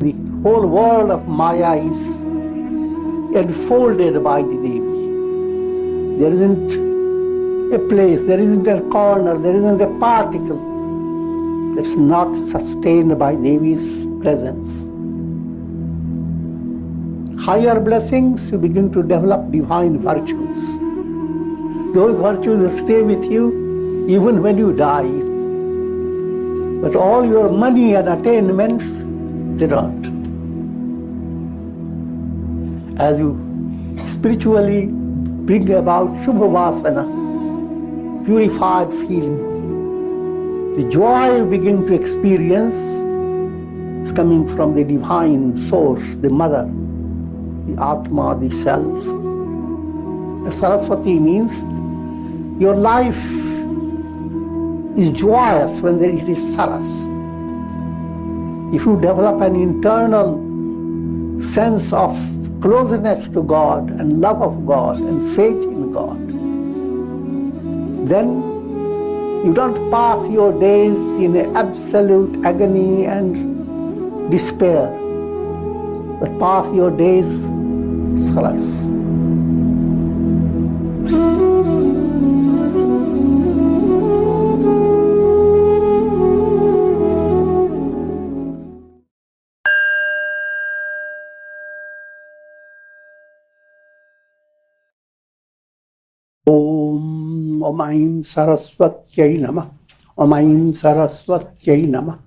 The whole world of Maya is enfolded by the Devi. There isn't a place, there isn't a corner, there isn't a particle that's not sustained by Devi's presence. Higher blessings, you begin to develop divine virtues. Those virtues stay with you even when you die. But all your money and attainments, they don't. As you spiritually bring about Shumbha Vasana, purified feeling, the joy you begin to experience is coming from the divine source, the mother, the Atma, the self. The Saraswati means your life is joyous when it is Saras. If you develop an internal sense of closeness to God and love of God and faith in God, then you don't pass your days in absolute agony and despair, but pass your days Saras. Om Aim Saraswatyai Namah. Om Aim Saraswatyai Namah.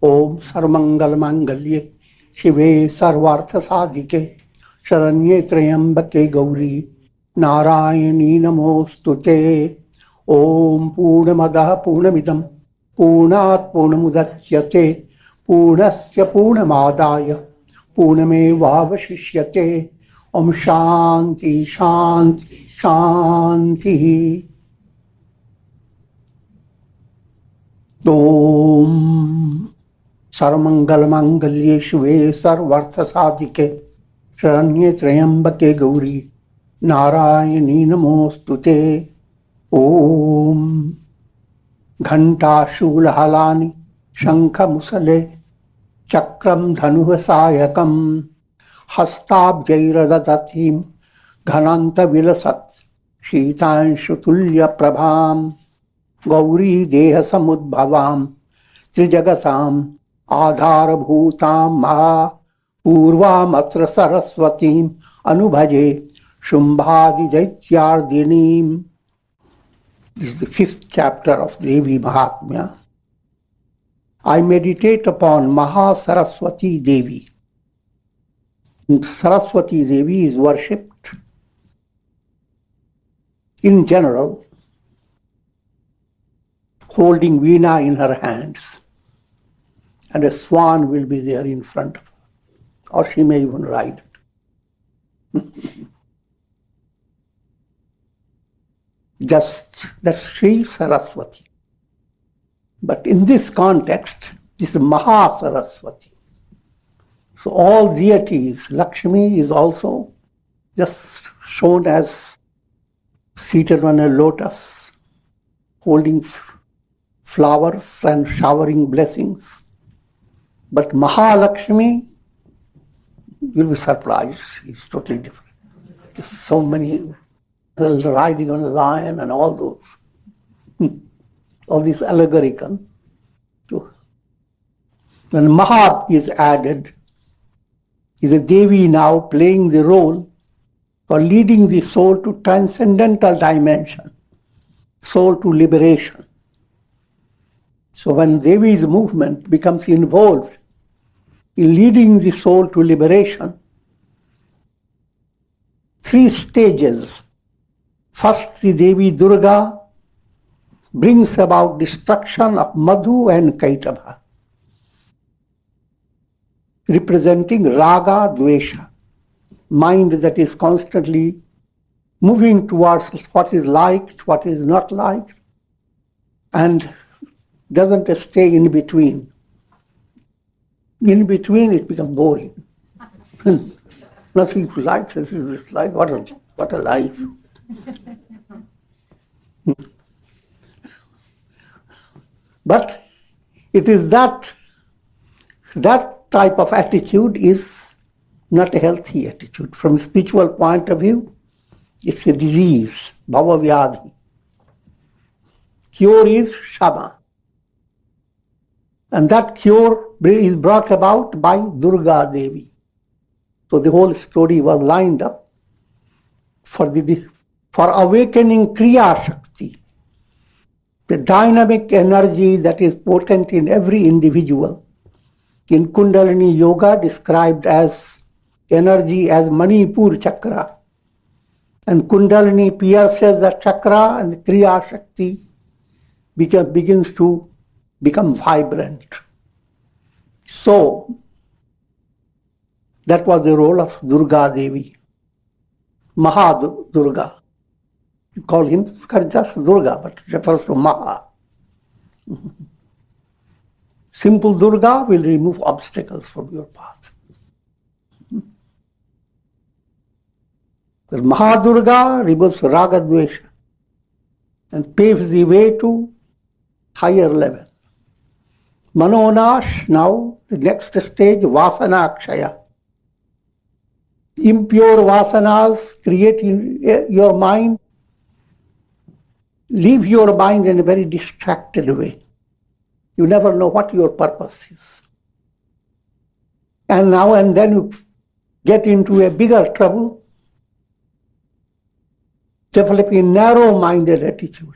Om Sarmangal Mangalye Shive Sarvartha Sadhike Sharanye Trayambake Gauri Narayani Namostute. Om Purnamadaha Purnamidam Purnat Purnamudachyate Purnasya Purnamadaya Purnamevavashishyate. Om Shanti Shanti Shanti. Om Sarmangal Mangalye Shive Sarvartha Sadhike Sharanye Trayambake Gauri Narayani Namostute. Om Ghanta Shula Halani Shankha Musale Chakram Dhanuha Sayakam Hastabjairadatim Ghananta Vilasat Shitanshu Tulya Prabham Gauri Deha Samudbhavam Trijagatam Adhara Bhutam Maha Purvamatra Saraswatim Anubhaje Shumbhadi Daityardinim. This is the 5th chapter of Devi Mahatmya. I meditate upon Maha Saraswati Devi. Saraswati Devi is worshipped in general, holding veena in her hands, and a swan will be there in front of her, or she may even ride it. That's Sri Saraswati. But in this context, this is Maha Saraswati. So all deities, Lakshmi is also just shown as seated on a lotus, holding flowers and showering blessings. But Mahalakshmi, you'll be surprised, it's totally different. There's so many, riding on a lion and all those. All these allegorical. When Maha is added, is a Devi now playing the role for leading the soul to transcendental dimension, soul to liberation. So when Devi's movement becomes involved in leading the soul to liberation, 3 stages. First, the Devi Durga brings about destruction of Madhu and Kaitava, representing Raga Dvesha, mind that is constantly moving towards what is liked, what is not liked, and doesn't stay in between. In between it becomes boring. Nothing to like, nothing to dislike. What a life. But it is that type of attitude is not a healthy attitude. From a spiritual point of view, it's a disease, bhava vyadhi. Cure is shama. And that cure is brought about by Durga Devi. So the whole story was lined up for awakening Kriya Shakti, the dynamic energy that is potent in every individual. In Kundalini Yoga, described as energy as Manipur chakra. And Kundalini pierces the chakra, and the Kriya Shakti begins to become vibrant. So, that was the role of Durga Devi, Mahadurga. You call him just Durga, but it refers to Maha. Simple Durga will remove obstacles from your path. The Mahadurga removes Raga Dvesha and paves the way to higher level. Manonash, now the next stage, Vasana Akshaya. Impure vasanas create in your mind, leave your mind in a very distracted way. You never know what your purpose is. And now and then you get into a bigger trouble, developing a narrow-minded attitude.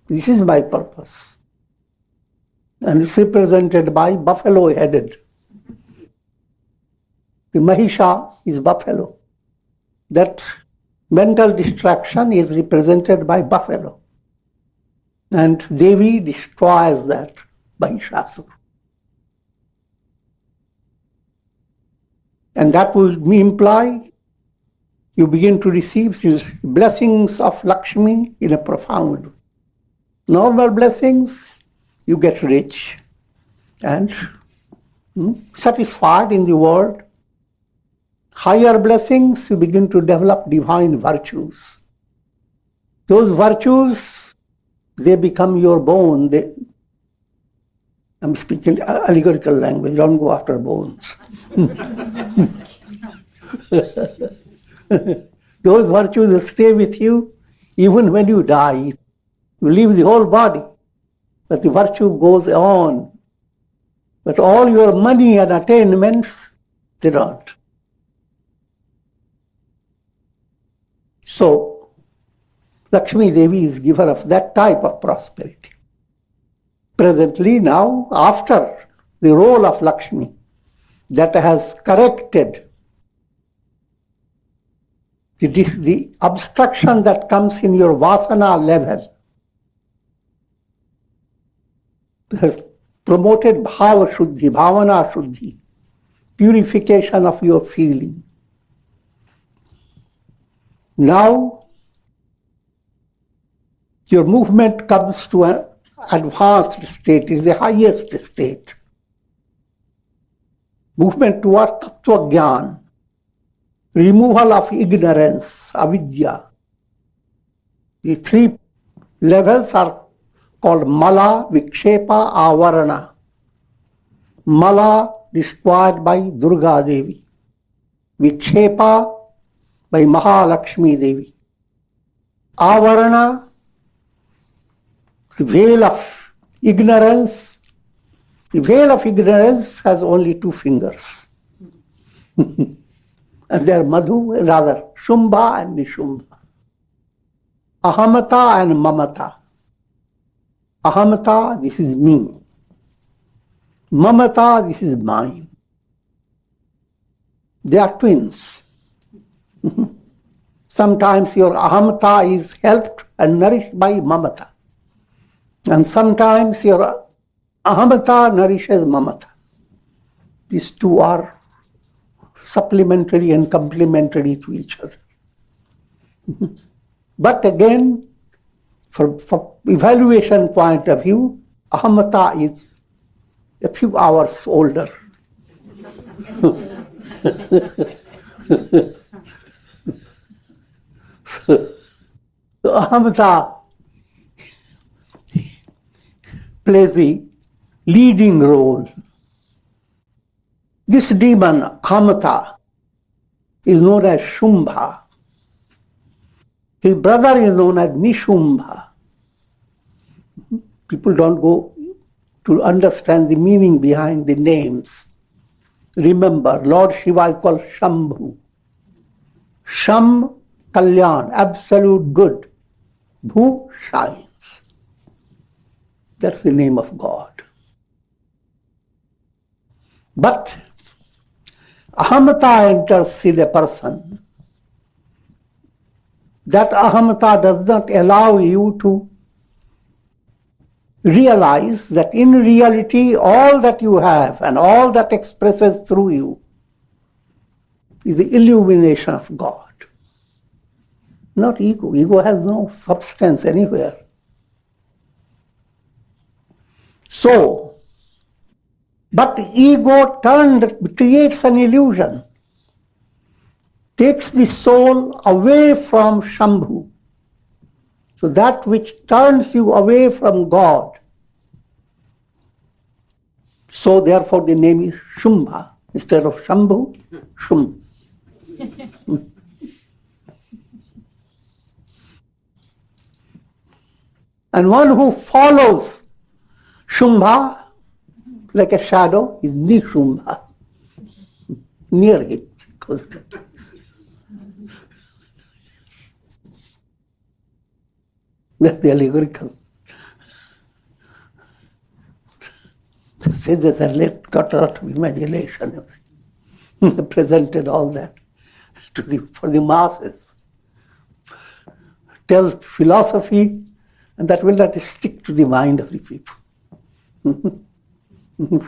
This is my purpose. And it's represented by buffalo-headed. The Mahisha is buffalo. That mental distraction is represented by buffalo. And Devi destroys that Mahishasura. And that will imply you begin to receive these blessings of Lakshmi in a profound way. Normal blessings, you get rich and satisfied in the world. Higher blessings, you begin to develop divine virtues. Those virtues, they become your bone. I'm speaking allegorical language, don't go after bones. Those virtues will stay with you even when you die. You leave the whole body, but the virtue goes on. But all your money and attainments, they don't. So, Lakshmi Devi is giver of that type of prosperity. Presently now, after the role of Lakshmi that has corrected the obstruction that comes in your vasana level, has promoted bhava shuddhi, bhavana shuddhi, purification of your feeling. Now, your movement comes to an advanced state, it is the highest state. Movement towards tattva jnana, removal of ignorance, avidya. The three levels are called mala, vikshepa, avarana. Mala destroyed by Durga Devi. Vikshepa by Mahalakshmi Devi. Avarana, the veil of ignorance. The veil of ignorance has only two fingers. And they are Shumbha and Nishumbha. Ahamata and Mamata. Ahamata, this is me. Mamata, this is mine. They are twins. Sometimes your Ahamata is helped and nourished by Mamata. And sometimes your Ahamata nourishes Mamata. These two are supplementary and complementary to each other. But again, for evaluation point of view, Ahamata is a few hours older. So Ahamata plays the leading role. This demon, Ahamata, is known as Shumbha. His brother is known as Nishumbha. People don't go to understand the meaning behind the names. Remember, Lord Shiva is called Shambhu. Sham, Kalyan, absolute good. Bhu, shines. That's the name of God. But Ahamata enters in a person. That Ahamata does not allow you to realize that in reality all that you have and all that expresses through you is the illumination of God. Not ego. Ego has no substance anywhere. So, but ego creates an illusion, takes the soul away from Shambhu. So that which turns you away from God. So therefore the name is Shumbha. Instead of Shambhu, Shum. And one who follows Shumbha like a shadow is Nishumbha. Near it. That's the allegorical. The sages have got a lot of imagination. They presented all that for the masses. Tell philosophy, and that will not stick to the mind of the people.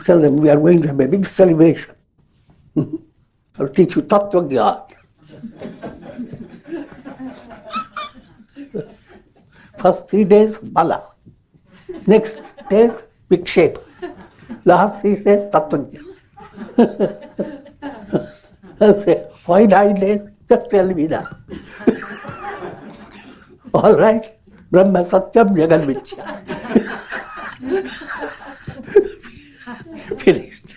Tell them we are going to have a big celebration. I'll teach you Tattva Gyan. First 3 days, Bala. Next days, Vikshepa. Last 3 days, Tattva Gyan. I'll say, why 9 days? Just tell me now. All right. Brahma Satyam Jagan Mithya. Finished.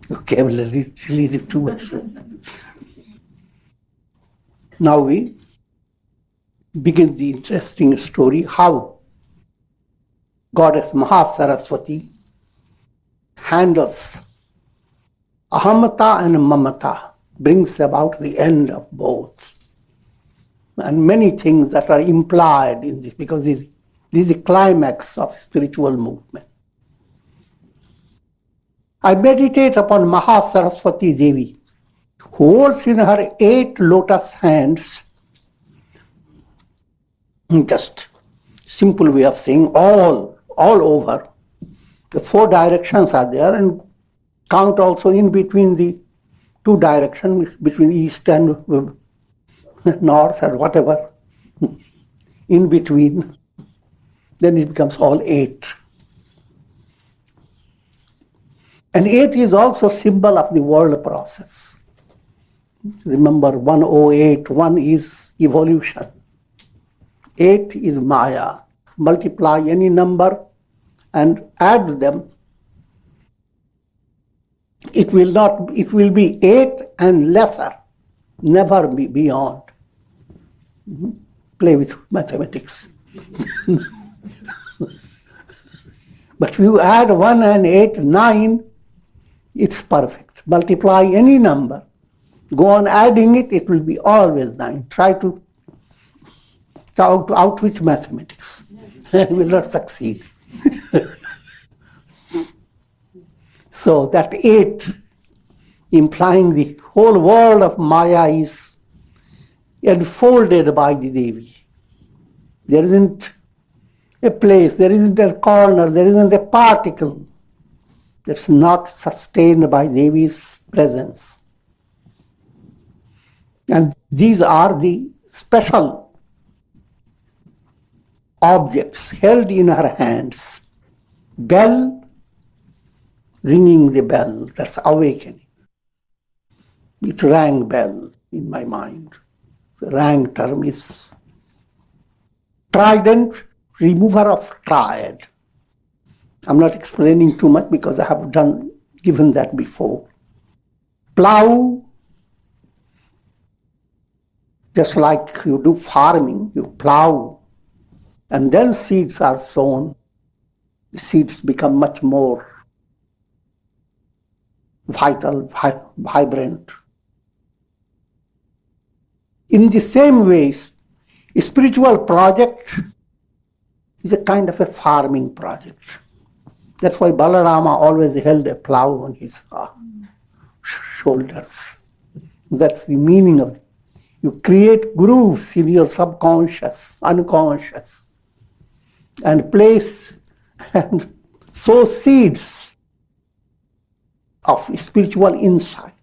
Vocabulary really too much. Now we begin the interesting story how Goddess Maha Saraswati handles Ahamata and Mamata, brings about the end of both. And many things that are implied in this, because this is the climax of spiritual movement. I meditate upon Maha Saraswati Devi, who holds in her 8 lotus hands, just simple way of saying all over. The 4 directions are there, and count also in between the 2 directions, between east and north or whatever, in between. Then it becomes all 8. And 8 is also symbol of the world process. Remember 108, 1 is evolution. 8 is Maya. Multiply any number and add them. It will be 8 and lesser, never be beyond. Play with mathematics. But if you add 1 and 8, 9, it's perfect. Multiply any number. Go on adding it, it will be always 9. Try to outwit mathematics. And will not succeed. So that 8, implying the whole world of Maya, is enfolded by the Devi. There isn't a place, there isn't a corner, there isn't a particle that's not sustained by Devi's presence. And these are the special objects held in her hands. Bell, ringing the bell, that's awakening. It rang bell in my mind. The rang term is trident, remover of triad. I'm not explaining too much because I have given that before. Plow, just like you do farming, you plow, and then seeds are sown. The seeds become much more vital, vibrant. In the same way, a spiritual project is a kind of a farming project. That's why Balarama always held a plow on his shoulders. That's the meaning of it. You create grooves in your subconscious, unconscious, and place and sow seeds of spiritual insight.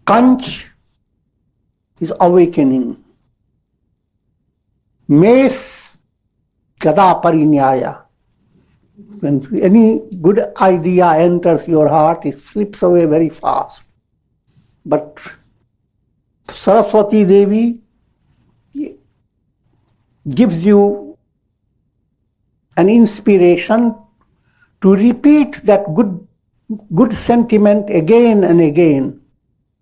Conch is awakening. Mace, Gada Parinyaya. When any good idea enters your heart, it slips away very fast. But Saraswati Devi gives you an inspiration to repeat that good sentiment again and again.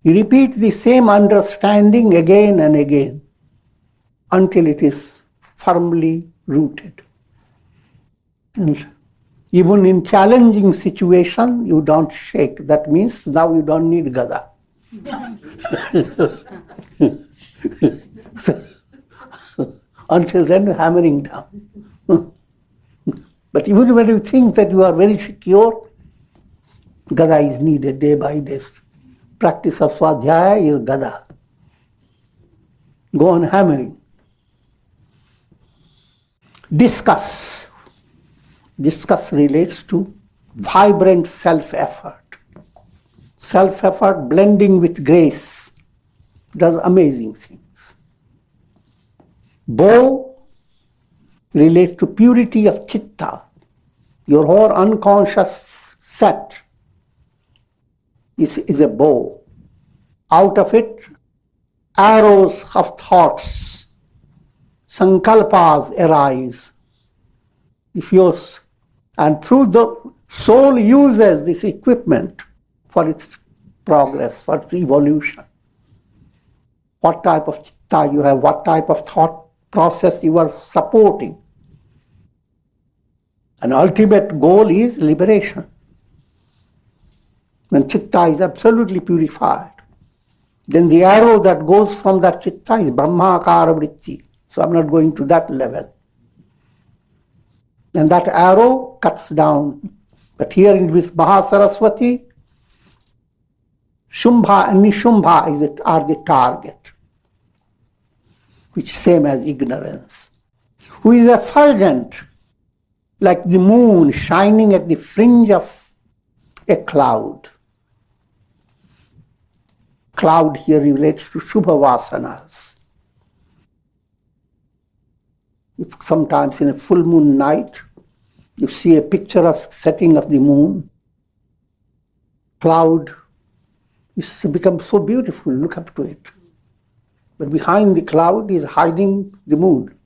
You repeat the same understanding again and again until it is firmly rooted. And even in challenging situation, you don't shake. That means now you don't need Gada. So, until then, hammering down. But even when you think that you are very secure, Gada is needed day by day. Practice of Swadhyaya is Gada. Go on hammering. Discuss. Discuss relates to vibrant self-effort. Self-effort blending with grace does amazing things. Bow relates to purity of Chitta. Your whole unconscious set is a bow. Out of it, arrows of thoughts, sankalpas arise. And through the soul uses this equipment for its progress, for its evolution. What type of chitta you have, what type of thought process you are supporting. An ultimate goal is liberation. When chitta is absolutely purified, then the arrow that goes from that chitta is Brahmakara vritti. So I'm not going to that level. And that arrow cuts down. But here with Maha Saraswati, Shumbha and Nishumbha are the target, which is same as ignorance, who is effulgent, like the moon shining at the fringe of a cloud. Cloud here relates to Shubha Vasanas. If sometimes in a full moon night, you see a picturesque setting of the moon, cloud it's become so beautiful, look up to it. But behind the cloud is hiding the moon.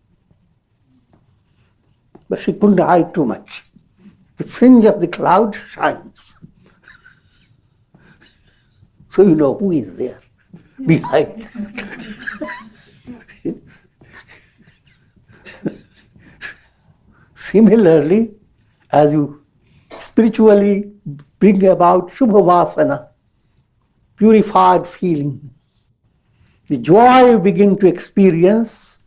But she couldn't hide too much. The fringe of the cloud shines. So you know who is there behind. Similarly, as you spiritually bring about Shubha Vasana, purified feeling, the joy you begin to experience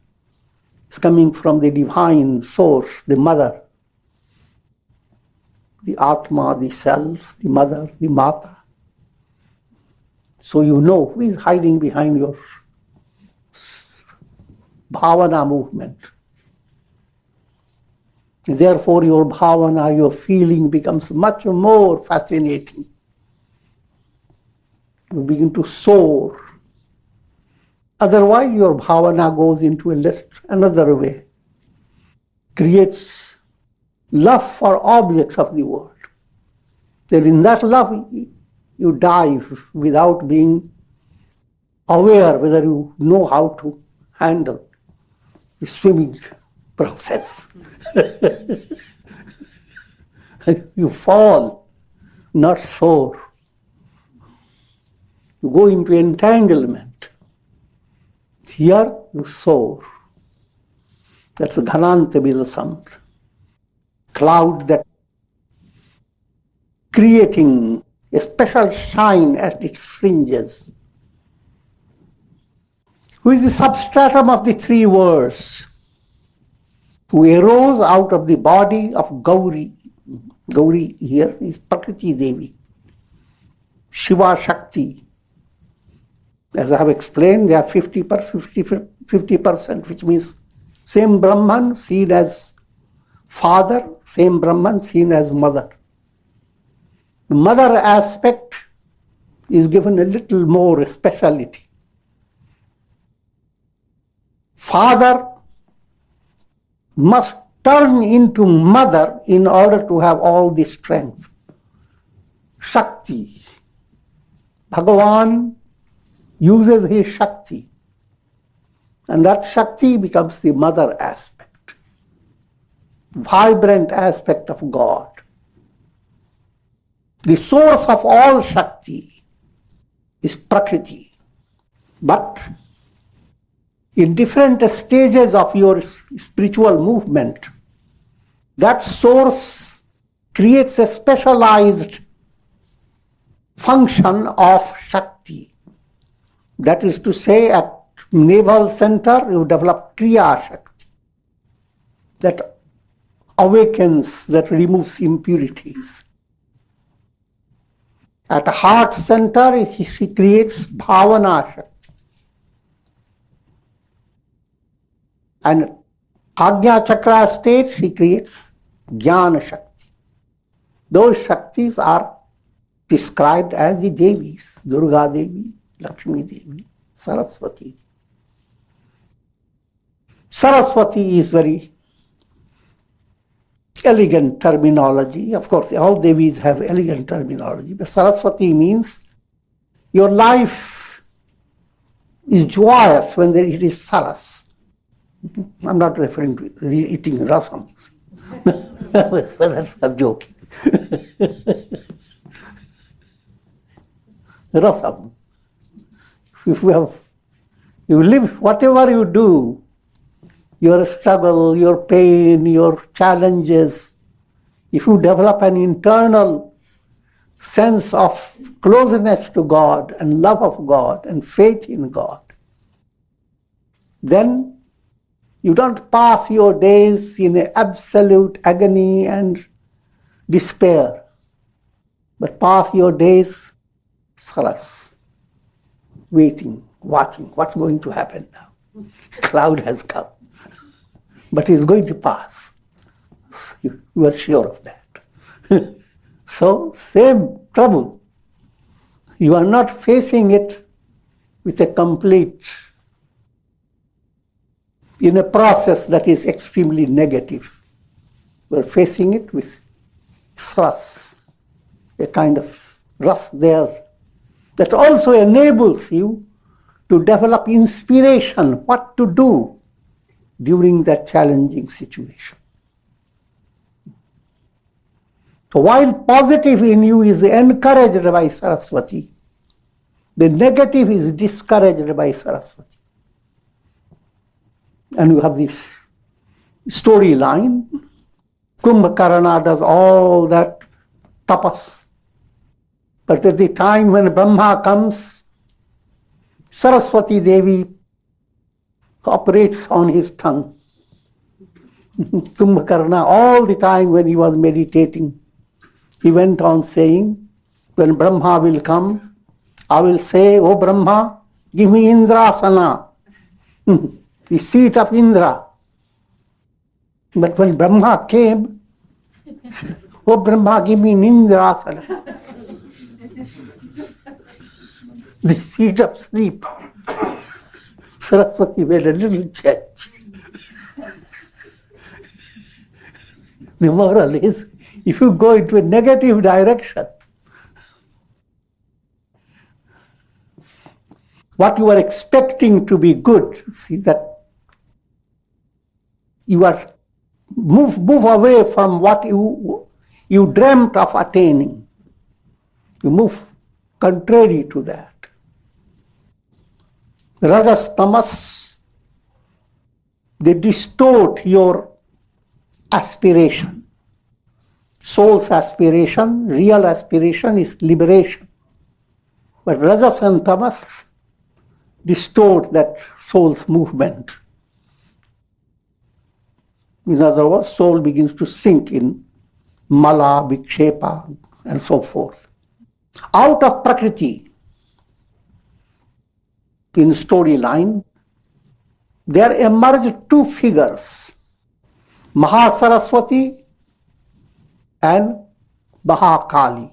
is coming from the divine source, the mother, the Atma, the self, the mother, the Mata. So you know who is hiding behind your bhavana movement. Therefore your bhavana, your feeling becomes much more fascinating. You begin to soar. Otherwise your bhavana goes into another way. Creates love for objects of the world. Then in that love you dive without being aware whether you know how to handle. the swimming process. You fall, not soar. You go into entanglement. Here you soar. That's a Ghananta Bilasant. Cloud that creating a special shine at its fringes. Who is the substratum of the three worlds? Who arose out of the body of Gauri. Gauri here is Prakriti Devi. Shiva Shakti. As I have explained, they are 50%, which means same Brahman seen as father, same Brahman seen as mother. The mother aspect is given a little more speciality. Father must turn into mother in order to have all the strength. Shakti. Bhagavan uses his Shakti, and that Shakti becomes the mother aspect, vibrant aspect of God. The source of all Shakti is Prakriti. But in different stages of your spiritual movement, that source creates a specialized function of Shakti. That is to say, at navel center, you develop Kriya Shakti. That awakens, that removes impurities. At heart center, she creates Bhavana Shakti. And Agnya Chakra state, she creates Jnana Shakti. Those Shaktis are described as the Devis, Durga Devi, Lakshmi Devi, Saraswati. Saraswati is very elegant terminology. Of course, all Devis have elegant terminology, but Saraswati means your life is joyous when it is Saras. I'm not referring to eating rasam. I'm joking. Rasam. If you live, whatever you do, your struggle, your pain, your challenges, if you develop an internal sense of closeness to God and love of God and faith in God, then you don't pass your days in absolute agony and despair, but pass your days saras, waiting, watching what's going to happen now. Cloud has come, but it's going to pass. You are sure of that. So, same trouble. You are not facing it with a complete, in a process that is extremely negative. We're facing it with thrust, a kind of rust there that also enables you to develop inspiration, what to do during that challenging situation. So while positive in you is encouraged by Saraswati, the negative is discouraged by Saraswati. And you have this storyline. Kumbhakarna does all that tapas. But at the time when Brahma comes, Saraswati Devi operates on his tongue. Kumbhakarna, all the time when he was meditating, he went on saying, when Brahma will come, I will say, "Oh Brahma, give me Indrasana." The seat of Indra. But when Brahma came, "Oh Brahma, give me Nindrasana." The seat of sleep. Saraswati made a little change. The moral is, if you go into a negative direction, what you are expecting to be good, see that You are move away from what you dreamt of attaining. You move contrary to that. Rajas, tamas, they distort your aspiration. Soul's aspiration, real aspiration is liberation. But rajas and tamas distort that soul's movement. In other words, soul begins to sink in mala, vikshepa, and so forth. Out of prakriti, in storyline, there emerged two figures, Maha Saraswati and Maha Kali.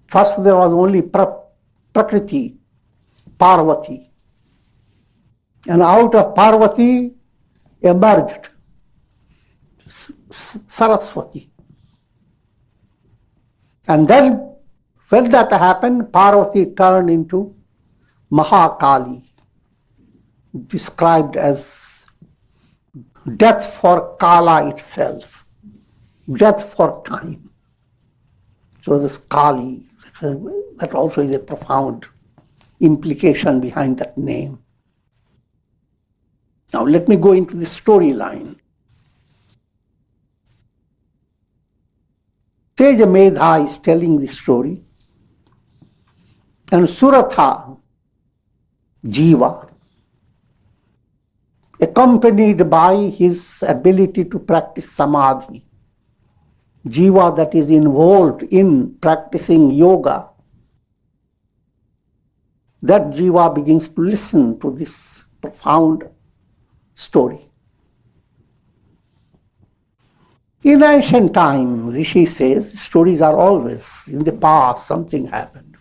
First there was only Prakriti, Parvati. And out of Parvati emerged Saraswati. And then when that happened, Parvati turned into Mahakali, described as death for Kala itself, death for time. So this Kali, that also is a profound implication behind that name. Now let me go into the storyline. Sage Medha is telling the story, and Suratha, Jiva, accompanied by his ability to practice samadhi, Jiva that is involved in practicing yoga, that Jiva begins to listen to this profound story. In ancient time, Rishi says, stories are always in the past, something happened.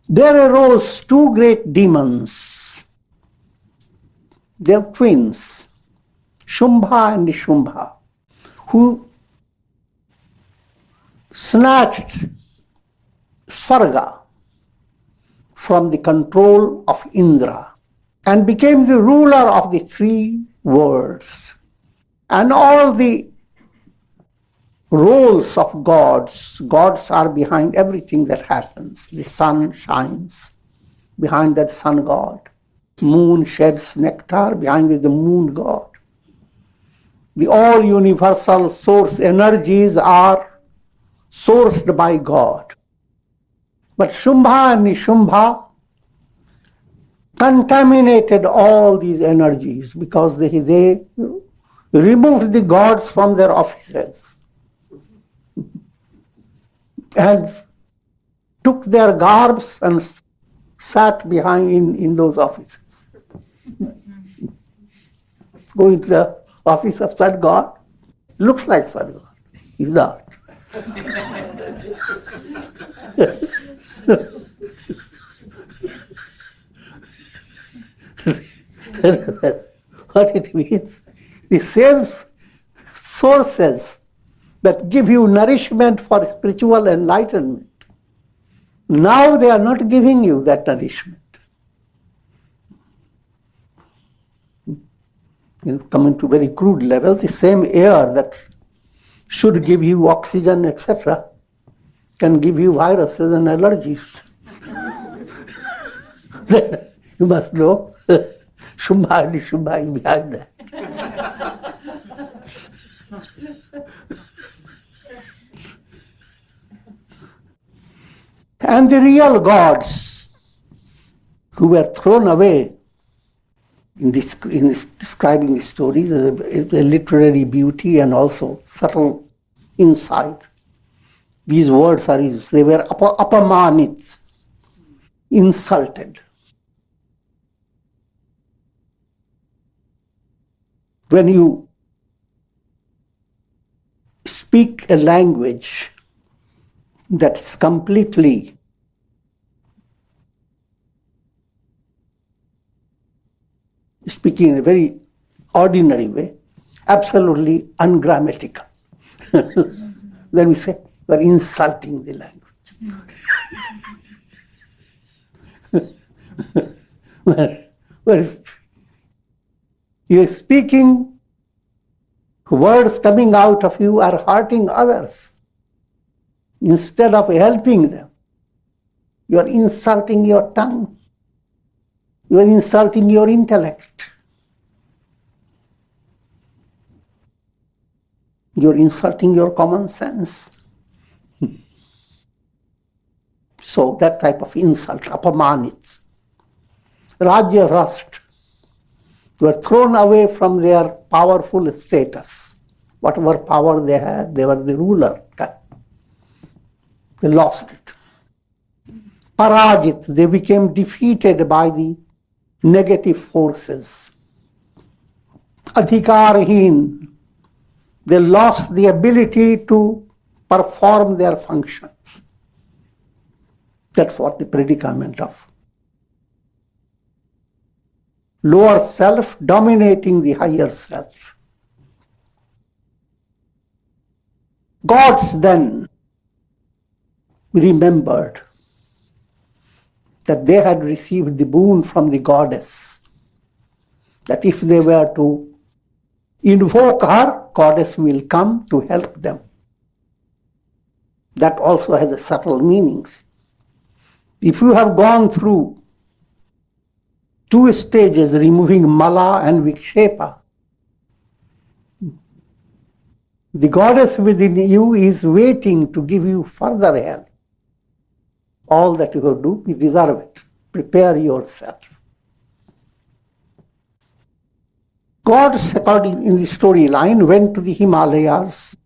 There arose two great demons. They are twins, Shumbha and Nishumbha, who snatched Svarga from the control of Indra and became the ruler of the three worlds. And all the roles of gods, gods are behind everything that happens. The sun shines, behind that sun god. Moon sheds nectar, behind it the moon god. The all universal source energies are sourced by God. But Shumbha and Nishumbha contaminated all these energies because they removed the gods from their offices and took their garbs and sat behind in those offices. Go into the office of that god, looks like that god, he's not. What it means, the same sources that give you nourishment for spiritual enlightenment, now they are not giving you that nourishment. Coming to very crude level, the same air that should give you oxygen, etc., can give you viruses and allergies. Then you must know Shumbha and Nishumbha is behind that. And the real gods who were thrown away in describing the stories, the literary beauty and also subtle insight. These words are used. They were apamanit, insulted. When you speak a language that's completely speaking in a very ordinary way, absolutely ungrammatical, then we say we're insulting the language. Whereas You are speaking, words coming out of you are hurting others. Instead of helping them, you are insulting your tongue. You are insulting your intellect. You are insulting your common sense. So that type of insult, apamanit, rajya rust, were thrown away from their powerful status. Whatever power they had, they were the ruler. They lost it. Parajit, they became defeated by the negative forces. Adhikarhin, they lost the ability to perform their functions. That's what the predicament of lower self dominating the higher self. Gods then remembered that they had received the boon from the goddess, that if they were to invoke her, goddess will come to help them. That also has a subtle meanings. If you have gone through 2 stages, removing mala and vikshepa, the goddess within you is waiting to give you further help. All that you have to do, you deserve it. Prepare yourself. Gods, according in the storyline, went to the Himalayas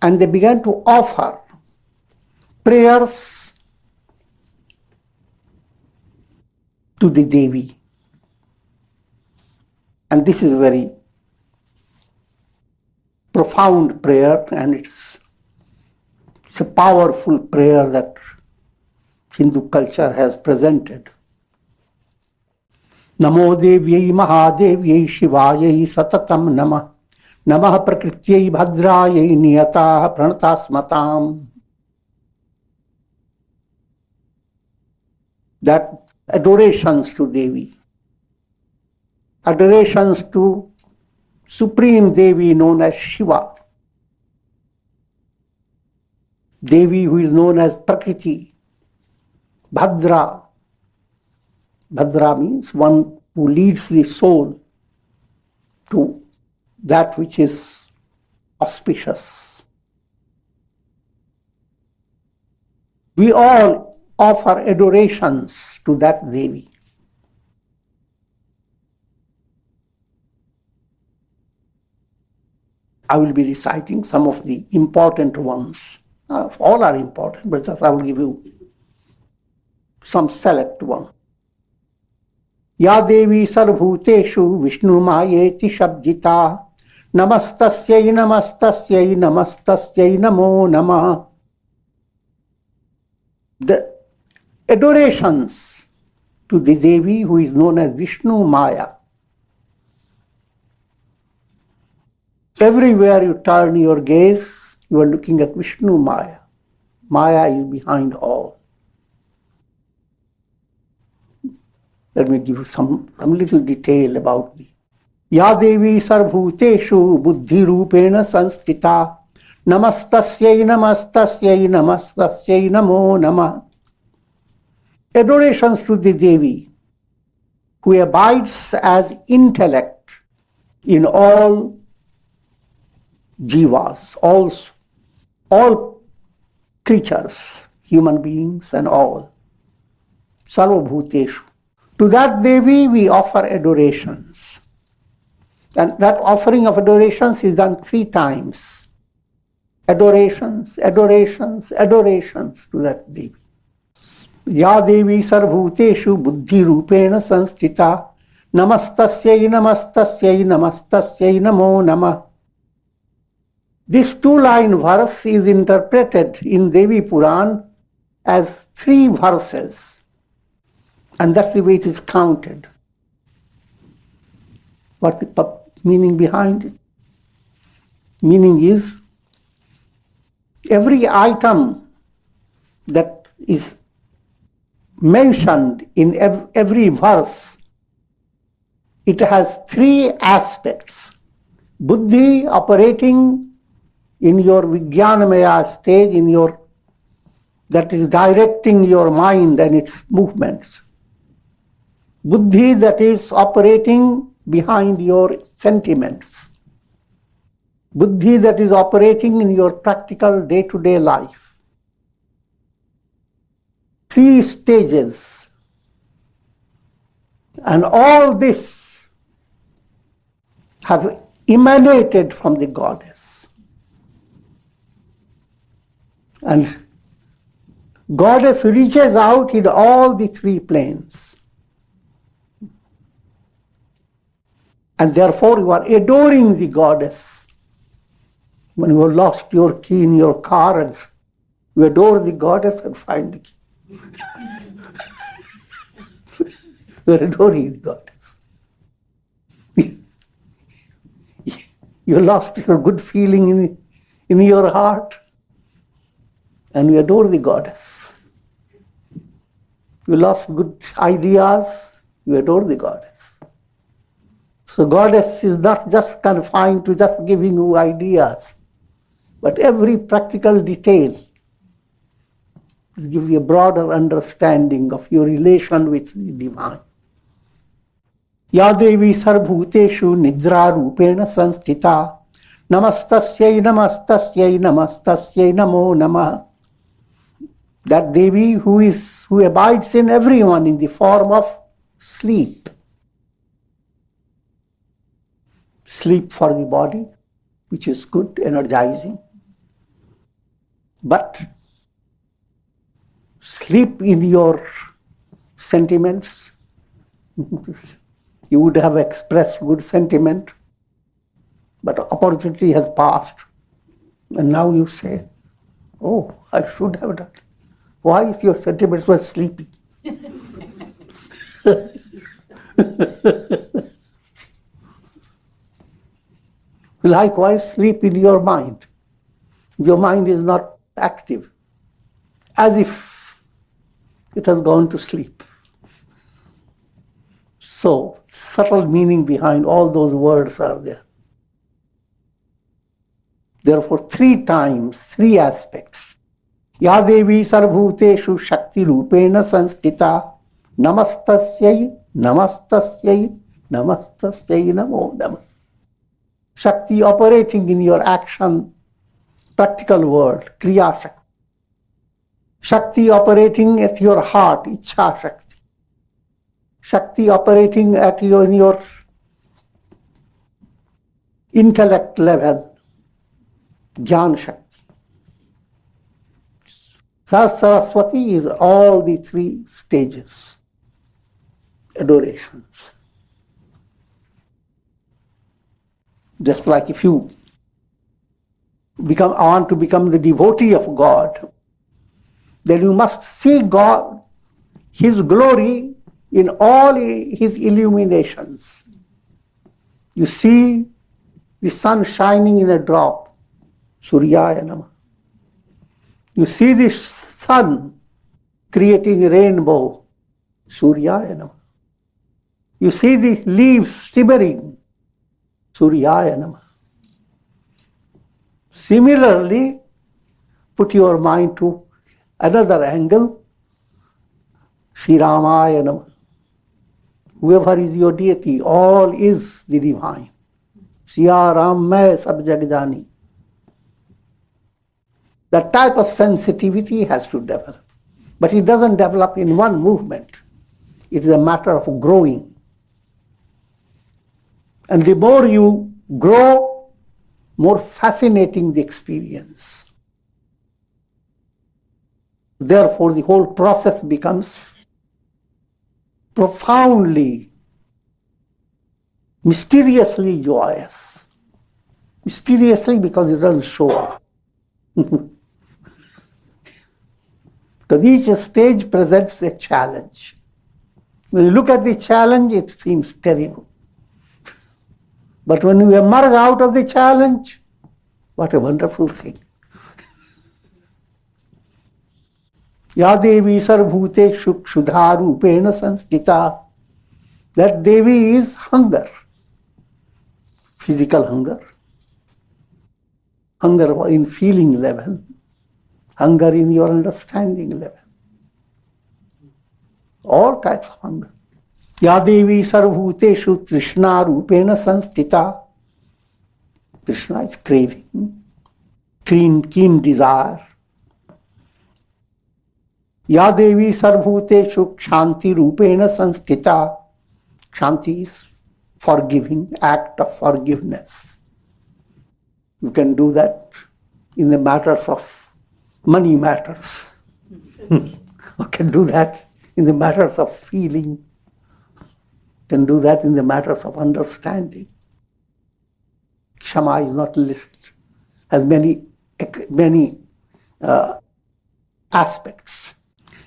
and they began to offer prayers to the Devi. And this is a very profound prayer, and it's a powerful prayer that Hindu culture has presented. Namo Devyai Mahadevyai Shivayai Satatam Namah Namah Prakrityai Bhadrayai Niyatah Pranatasmatam. That adorations to Devi, adorations to Supreme Devi known as Shiva, Devi who is known as Prakriti, Bhadra. Bhadra means one who leads the soul to that which is auspicious. We all offer adorations to that Devi. I will be reciting some of the important ones. All are important, but I will give you some select one. Ya Devi Sarvbhuteshu Vishnu Mayeti Shabdita Namastasyai Namastasyai Namastasyai Namo Namah. The adorations to the Devi who is known as Vishnu Maya. Everywhere you turn your gaze, you are looking at Vishnu Maya. Maya is behind all. Let me give you some little detail about the Ya Devi Sarvbhuteshu Buddhi Rupena Sanstita Namastasyai Namastasyai Namastasyai Namo Namah. Adorations to the Devi who abides as intellect in all jivas, all creatures, human beings and all. Sarvabhuteshu. To that Devi we offer adorations. And that offering of adorations is done 3 times. Adorations, adorations, adorations to that Devi. Ya Devi Sarvbhuteshu Buddhi Rupena Sanstita Namastasyai Namastasyai Namastasyai Namo Namah. This 2-line verse is interpreted in Devi Puran as 3 verses. And that's the way it is counted. What's the meaning behind it? Meaning is, every item that is mentioned in every verse it has three aspects. Buddhi operating in your Vijnanamaya stage, that is directing your mind and its movements. Buddhi that is operating behind your sentiments. Buddhi that is operating in your practical day-to-day life. Three stages. And all this have emanated from the goddess. And goddess reaches out in all the three planes. And therefore you are adoring the goddess. When you have lost your key in your car and you adore the goddess and find the key. You are adoring the goddess. You lost your good feeling in your heart and you adore the goddess. You lost good ideas, you adore the goddess. So goddess is not just confined to just giving you ideas, but every practical detail gives you a broader understanding of your relation with the divine. Ya Devi Sarvbhuteshu Nidra Rupena Sanstita Namastasyai Namastasyai Namastasyai Namo Namah. That Devi who abides in everyone in the form of sleep. Sleep for the body, which is good, energizing. But sleep in your sentiments. You would have expressed good sentiment, but opportunity has passed. And now you say, oh, I should have done. Why if your sentiments were sleepy? Likewise, sleep in your mind. Your mind is not active, as if it has gone to sleep. So, subtle meaning behind all those words are there. Therefore, three times, three aspects. Ya Devi Sarvbhuteshu Shakti Rupena Sanstita Namastasyai Namastasyai Namastasyai Namo Namah. Shakti operating in your action, practical world, Kriya Shakti. Shakti operating at your heart, Ichha Shakti. Shakti operating in your intellect level, Jnana Shakti. Saraswati is all the three stages, adorations. Just like if you want to become the devotee of God, then you must see God, His glory in all His illuminations. You see the sun shining in a drop, Swadhyaya Namah. You see the sun creating a rainbow, Swadhyaya Namah. You see the leaves shimmering, Swadhyaya Namah. Similarly, put your mind to another angle, Shri Ramaya Namah. Whoever is your deity, all is the divine. Siya Ram Main Sab Jag Jani. That type of sensitivity has to develop. But it doesn't develop in one movement. It is a matter of growing. And the more you grow, more fascinating the experience. Therefore, the whole process becomes profoundly, mysteriously joyous. Mysteriously because it doesn't show up. Because each stage presents a challenge. When you look at the challenge, it seems terrible. But when you emerge out of the challenge, what a wonderful thing. Ya Devi Sarvbhuteshu Kshudha Rupena Sanstita That Devi is hunger, physical hunger, hunger in feeling level, hunger in your understanding level, all types of hunger. Ya Devi sarvbhuteshu Trishna rupena sanstita. Krishna is craving, keen desire. Ya Devi sarvbhuteshu kshanti rupena sanstita. Kshanti is forgiving, act of forgiveness. You can do that in the matters of money matters. You can do that in the matters of feeling. You can do that in the matters of understanding. Kshama is not listed, has many aspects.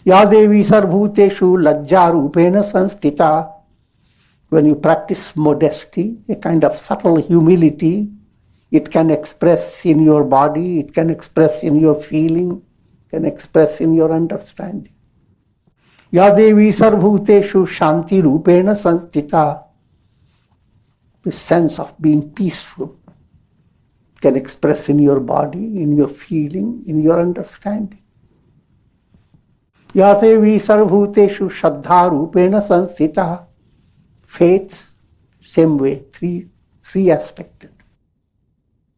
Ya Devi sarvbhuteshu lajja rupena sanstita. When you practice modesty, a kind of subtle humility, it can express in your body, it can express in your feeling, can express in your understanding. Ya Devi sarvbhuteshu shanti rupena sanstita. The sense of being peaceful can express in your body, in your feeling, in your understanding. Ya Devi sarvbhuteshu shraddha rupena sanstita. Faith, same way, three aspected.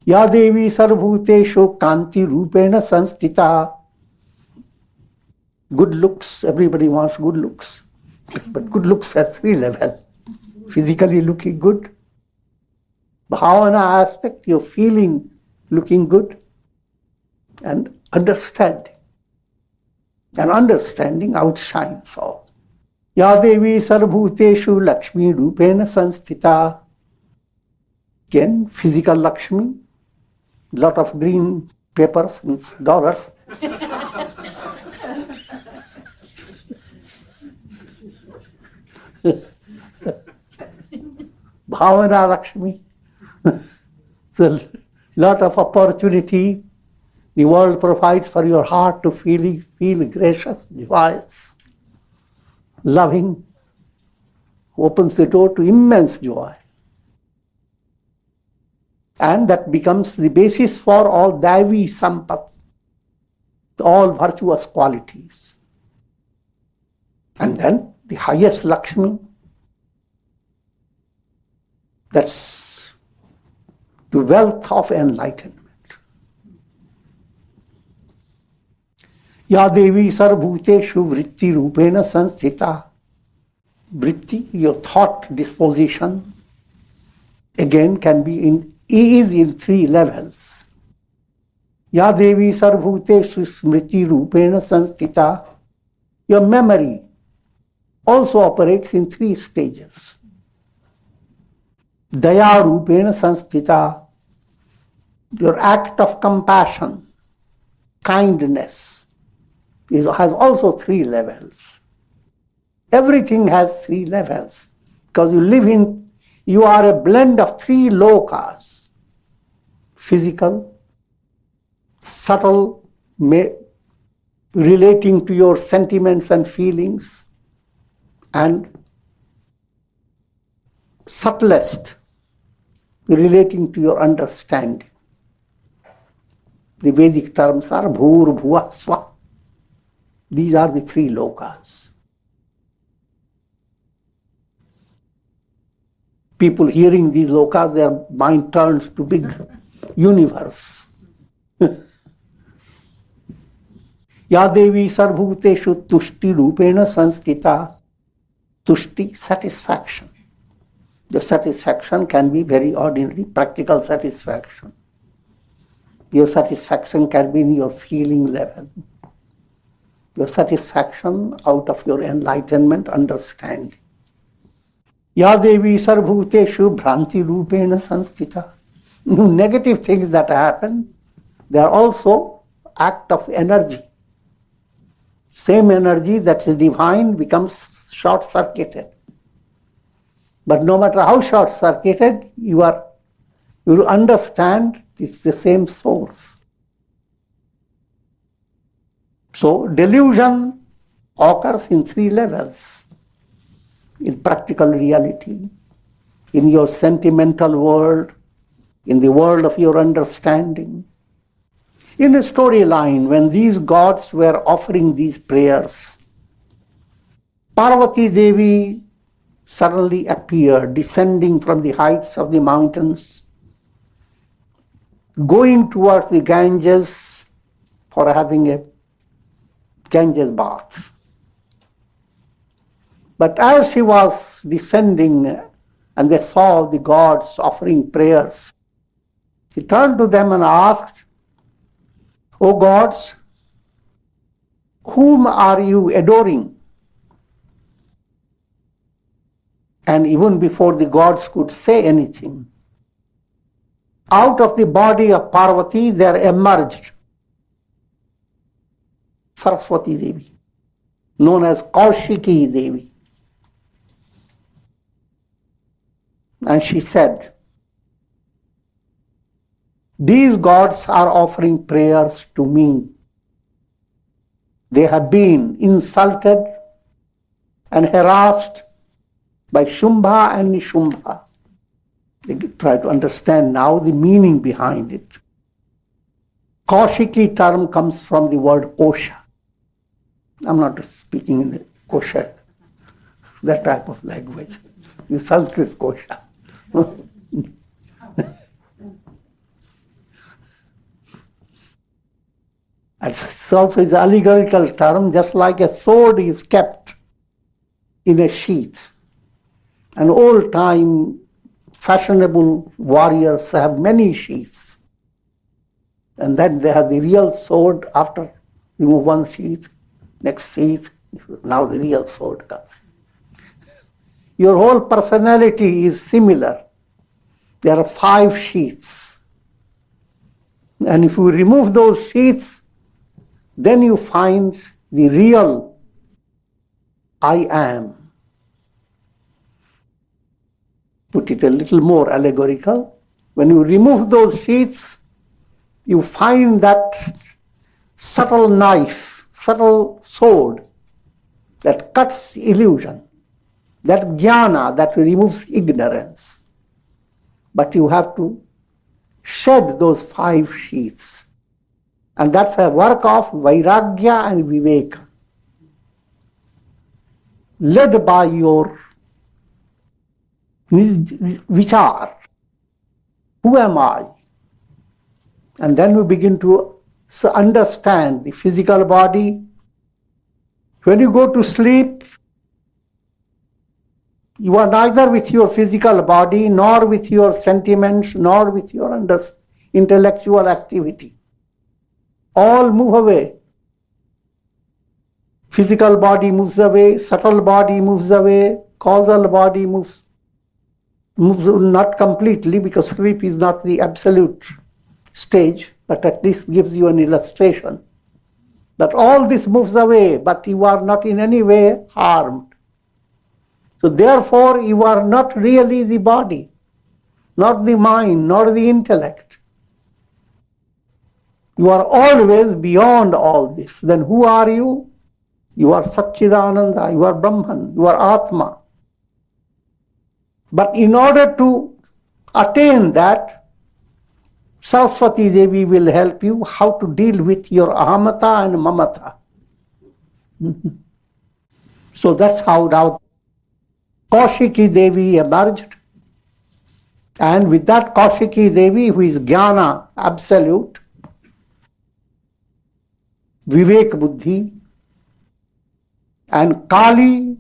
Ya Devi sarvbhuteshu kanti rupena sanstita. Good looks, everybody wants good looks. But good looks at 3 levels. Physically looking good. Bhavana aspect, you're feeling looking good. And understanding. And understanding outshines all. Ya Devi sarvbhuteshu Lakshmi rupena sanstita. Again, physical Lakshmi, lot of green papers and dollars. Bhavana Lakshmi. So, lot of opportunity the world provides for your heart to feel gracious, joyous, loving, opens the door to immense joy. And that becomes the basis for all Daivi Sampat, all virtuous qualities. And then the highest Lakshmi, that's the wealth of enlightenment. Ya Devi sarvbhuteshu vritti rupena sanstita. Vritti, your thought disposition, again is in 3 levels. Ya Devi sarvbhuteshu smriti rupena sanstita. Your memory also operates in 3 stages. Daya rupena sanstita. Your act of compassion, kindness, has also 3 levels. Everything has 3 levels because you are a blend of 3 lokas. Physical, subtle, relating to your sentiments and feelings, and subtlest, relating to your understanding. The Vedic terms are bhur, bhuva, swa. These are the 3 lokas. People hearing these lokas, their mind turns to big universe. Ya Devi sarvbhuteshu tushti rupena sanstita. Tushti, satisfaction. The satisfaction can be very ordinary, practical satisfaction. Your satisfaction can be in your feeling level. Your satisfaction out of your enlightenment, understanding. Ya Devi sarvbhuteshu bhranti rupena sanstita. Negative things that happen, they are also act of energy. Same energy that is divine becomes short-circuited. But no matter how short-circuited, you will understand it's the same source. So delusion occurs in 3 levels. in practical reality, in your sentimental world, in the world of your understanding. In a storyline, when these gods were offering these prayers, Parvati Devi suddenly appeared, descending from the heights of the mountains, going towards the Ganges for having a Ganges bath. But as she was descending and they saw the gods offering prayers, she turned to them and asked, "O gods, whom are you adoring?" And even before the gods could say anything, out of the body of Parvati there emerged Saraswati Devi, known as Kaushiki Devi. And she said, "These gods are offering prayers to me. They have been insulted and harassed by Shumbha and Nishumbha." They try to understand now the meaning behind it. Kaushiki term comes from the word kosha. I'm not speaking in kosha, that type of language. The Sanskrit kosha. It's also an allegorical term, just like a sword is kept in a sheath. An old-time fashionable warriors have many sheaths. And then they have the real sword. After remove one sheath, next sheath, now the real sword comes. Your whole personality is similar. There are 5 sheaths. And if you remove those sheaths, then you find the real I am. Put it a little more allegorical. When you remove those sheaths, you find that subtle knife, subtle sword that cuts illusion, that jnana that removes ignorance. But you have to shed those 5 sheaths. And that's a work of vairagya and viveka, led by your vichar. Who am I? And then we begin to understand the physical body. When you go to sleep, you are neither with your physical body, nor with your sentiments, nor with your intellectual activity. All move away. Physical body moves away, subtle body moves away, causal body moves not completely, because sleep is not the absolute stage, but at least gives you an illustration that all this moves away, but you are not in any way harmed. So therefore, you are not really the body, not the mind, nor the intellect. You are always beyond all this. Then who are you? You are Satchidananda, you are Brahman, you are Atma. But in order to attain that, Saraswati Devi will help you how to deal with your Ahamata and Mamata. So that's how now Kaushiki Devi emerged. And with that Kaushiki Devi, who is Jnana, absolute, Vivek Buddhi, and Kali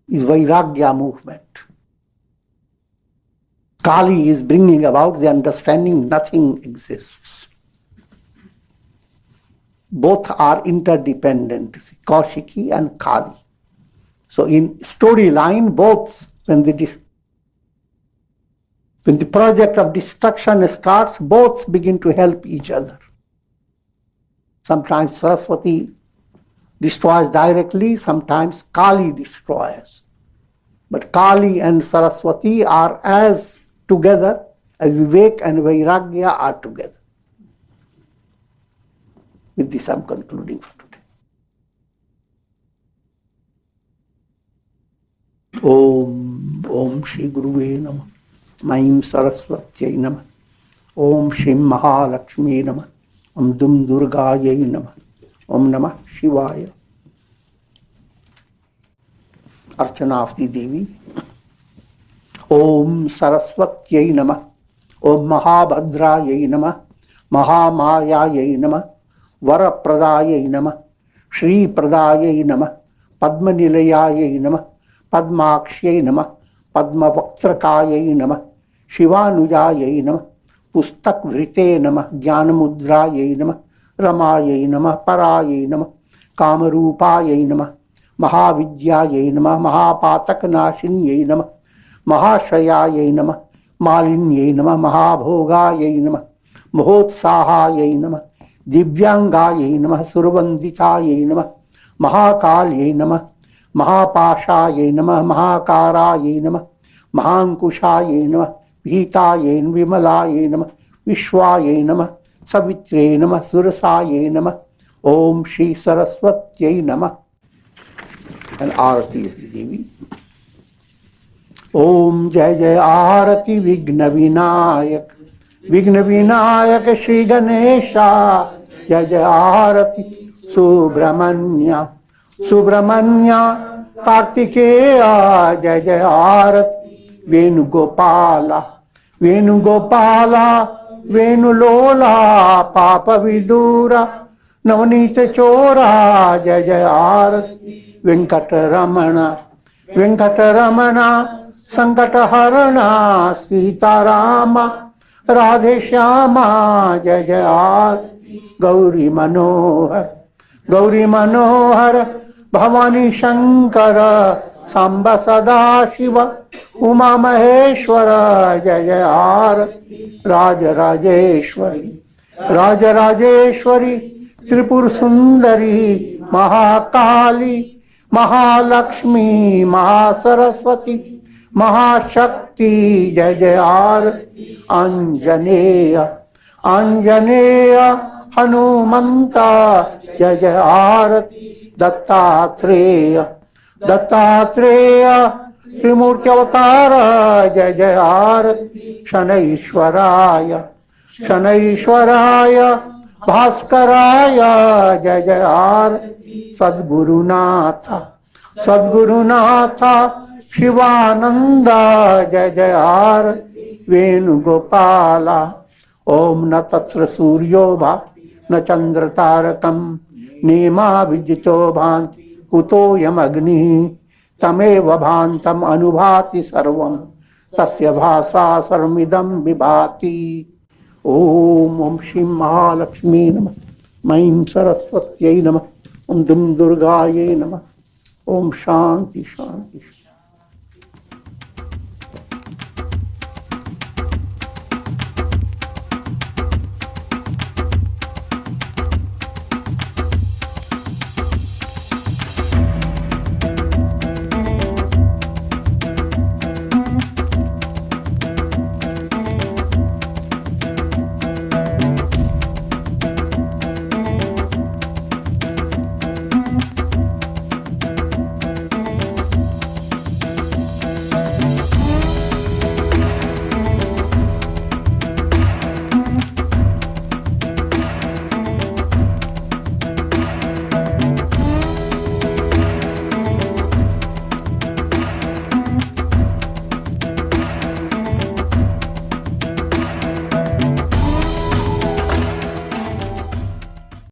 is Vairagya movement. Kali is bringing about the understanding nothing exists. Both are interdependent, Kaushiki and Kali. So in storyline, both, when the project of destruction starts, both begin to help each other. Sometimes Saraswati destroys directly, sometimes Kali destroys. But Kali and Saraswati are as together as Vivek and Vairagya are together. With this I'm concluding for today. Shri गुरुवे नमः। मां सरस्वत्यै नमः। ओम श्री महालक्ष्मी नमः। ओम दुम दुर्गायै नमः। ओम नमः शिवाय। अर्चना of the देवी। ओम सरस्वत्यै नमः। ओम महाभद्रायै नमः। महामायायै नमः। वरप्रदायै नमः। श्रीप्रदायै नमः। पद्मनिलयायै नमः। पद्माक्ष्यै नमः। पद्मवक्त्रकायै नमः। शिवानुजायै नमः। पुस्तकभृते नमः। ज्ञानमुद्रायै नमः। रमायै नमः। परायै नमः। कामरूपायै नमः। महाविद्यायै नमः। महापातकनाशिन्यै नमः। महाश्रयायै नमः। मालिन्यै नमः। महाभोगायै नमः। महोत्साहायै नमः। दिव्यांगायै नमः। सुरवंदितायै नमः। महाकाल्यै नमः। महापाशायै नमः। महाकारायै नमः। महांकुशायै नमः। भीतायै विमलायै नमः। विश्वायै नमः। सवित्रे नमः। सुरसायै नमः। ओम श्री सरस्वत्यै नमः। And आरती of the देवी। ओम जय जय आरती विघ्न विनायक। विघ्न विनायक श्री गणेशा। जय जय आरती सुब्रह्मण्य। सुब्रह्मण्य कार्तिकेय। जय जय आरती वेणुगोपाला। वेणुगोपाला वेणुलोला। पाप विदूरा नवनीत चोरा। जय जय आरती वेंकटरमण। वेंकटरमण संकटहरण। सीताराम राधे श्यामा। जय जय आरती गौरी मनोहर। गौरी मनोहर भवानी शंकर। सांब सदा शिव उमा महेश्वर। जय जय आरती राजराजेश्वरी। राजराजेश्वरी त्रिपुर सुंदरी। महाकाली महालक्ष्मी महासरस्वती महाशक्ति। जय जय आरती आंजनेय। आंजनेय हनुमंता। जय जय आरती दत्तात्रेय। दत्तात्रेय त्रिमूर्ति अवतार। जय जय आरती शनैश्वराय। शनैश्वराय भास्कराय। जय जय आरती सद्गुरुनाथ। सद्गुरुनाथ शिवानंद। जय जय आरती वेणुगोपाला। ओम न तत्र सूर्यो भाति न चंद्र तारकम नेमा विद्युतो भान्ति कुतोऽयमग्निः तमेव भान्तम् अनुभाति सर्वं तस्य भासा सर्वमिदं विभाति। ओम श्री महालक्ष्मी नमः। मां सरस्वत्यै नमः। ओम दुम दुर्गायै नमः। ओम शांति शांति।